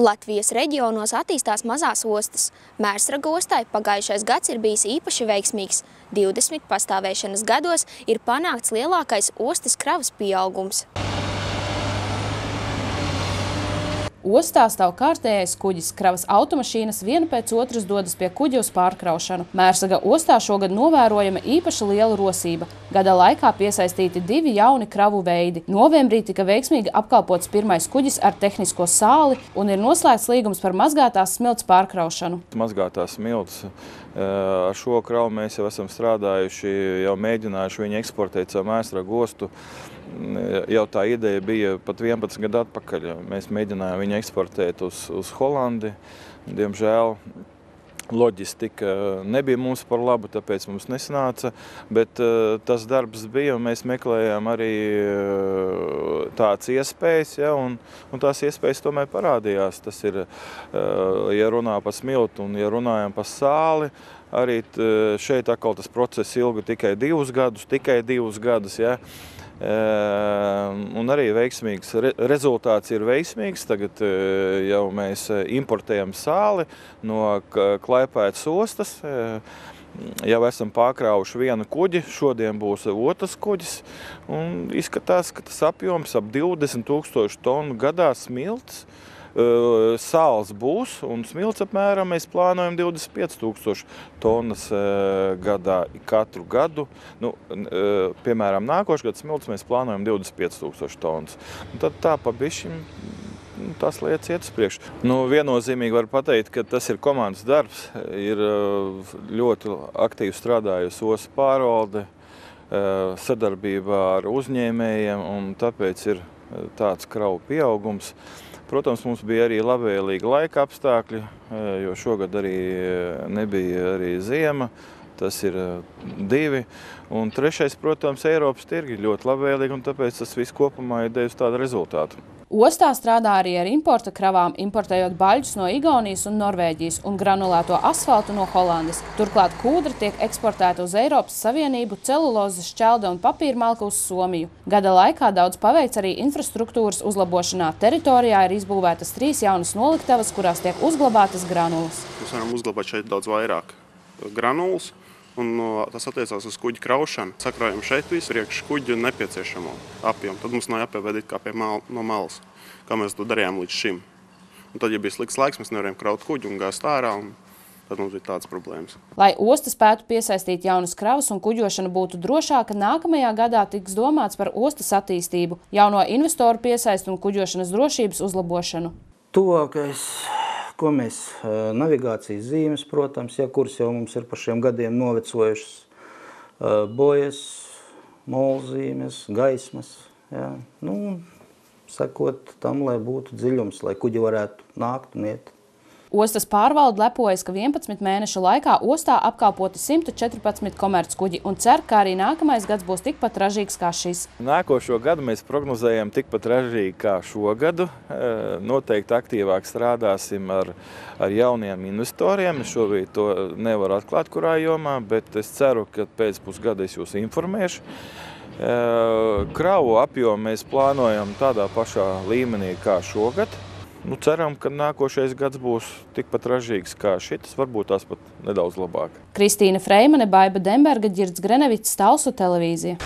Latvijas reģionos attīstās mazās ostas. Mērsraga ostai pagājušais gads ir bijis īpaši veiksmīgs. 20 pastāvēšanas gados ir panākts lielākais ostas kravas pieaugums. Ostā stāv kārtējais kuģis. Kravas automašīnas viena pēc otras dodas pie kuģa uz pārkraušanu. Mērsaga ostā šogad novērojama īpaši liela rosība. Gada laikā piesaistīti 2 jauni kravu veidi. Novembrī tika veiksmīgi apkalpots pirmais kuģis ar tehnisko sāli un ir noslēgts līgums par mazgātās smilts pārkraušanu. Mazgātās smilts. Ar šo kravu mēs jau esam strādājuši, jau mēģinājuši viņu eksportēt caur Mērsagu ostu. Jau tā ideja bija pat 11 gadu atpakaļ. Mēs mēģinājām viņu eksportēt uz Holandi. Diemžēl loģistika nebija mums par labu, tāpēc mums nesanāca, bet tas darbs bija, un mēs meklējām arī tāds iespējas, ja, un tās iespējas tomēr parādījās. Tas ir, ja runā par smiltu un ja runājam par sāli, arī šeit atkal tas process ilga tikai 2 gadus, ja. Un arī veiksmīgs. Rezultāts ir veiksmīgs. Tagad jau mēs importējam sāli no Klaipēdas ostas. Jau esam pārkraujuši vienu kuģi, šodien būs otrs kuģis. Un izskatās, ka tas apjoms ap 20 000 tonu gadā smilts. Sāls būs un smilts apmēram mēs plānojam 25 000 tonnas gadā katru gadu. Piemēram, nākošu gadu smilts mēs plānojam 25 000 tonnas. Un tad tā pa bišķim tās lietas iet uz priekšu. Viennozīmīgi var pateikt, ka tas ir komandas darbs. Ir ļoti aktīvi strādājusi ostas pārvalde, sadarbībā ar uzņēmējiem, un tāpēc ir tāds kravu pieaugums. Protams, mums bija arī labvēlīgi laika apstākļi, jo šogad arī nebija arī ziema. Tas ir 2. Un 3. protams, Eiropas tirgi ļoti labvēlīgi, un tāpēc tas viss kopumā ir devis tādu rezultātu. Ostā strādā arī ar importa kravām, importējot baļģus no Igaunijas un Norvēģijas un granulēto asfaltu no Holandes. Turklāt kūdra tiek eksportēta uz Eiropas Savienību, celulozes, šķelda un papīra malka uz Somiju. Gada laikā daudz paveikts arī infrastruktūras uzlabošanā. Teritorijā ir izbūvētas 3 jaunas noliktavas, kurās tiek uzglabātas granulas. Mēs varam uzglabāt šeit daudz vairāk granulas, un tas attiecās uz kuģa kraušanu. Sakrājam šeit visu priekš kuģa nepieciešamo apjomu. Tad mums nav jāpievedīt kā no malas, kā mēs to darījām līdz šim. Un tad, ja bija slikts laiks, mēs nevarējām kraut kuģu un gāzt ārā, un tad mums bija tādas problēmas. Lai osta spētu piesaistīt jaunas kravas un kuģošana būtu drošāka, nākamajā gadā tiks domāts par ostas attīstību, jauno investoru piesaistu un kuģošanas drošības uzlabošanu. Tuvākais, ko mēs navigācijas zīmes, protams, kuras jau mums ir par šiem gadiem novecojušas, bojas, molzīmes, gaismas, sekot tam, lai būtu dziļums, lai kuģi varētu nākt un iet. Ostas pārvalde lepojas, ka 11 mēnešu laikā ostā apkalpoti 114 komerckuģi un cer, ka arī nākamais gads būs tikpat ražīgs kā šis. Nākošo gadu mēs prognozējam tikpat ražīgi kā šogadu. Noteikti aktīvāk strādāsim ar jauniem investoriem. Šobrīd to nevaru atklāt kurā jomā, bet es ceru, ka pēc pusgada es jūs informēšu. Kravu apjomu mēs plānojam tādā pašā līmenī kā šogad. Ceram, ka nākošais gads būs tikpat ražīgs kā šitas, varbūt tās pat nedaudz labāk. Kristīna Freimane, Baiba Demberga, Ģirds Grenevits, Talsu televīzija.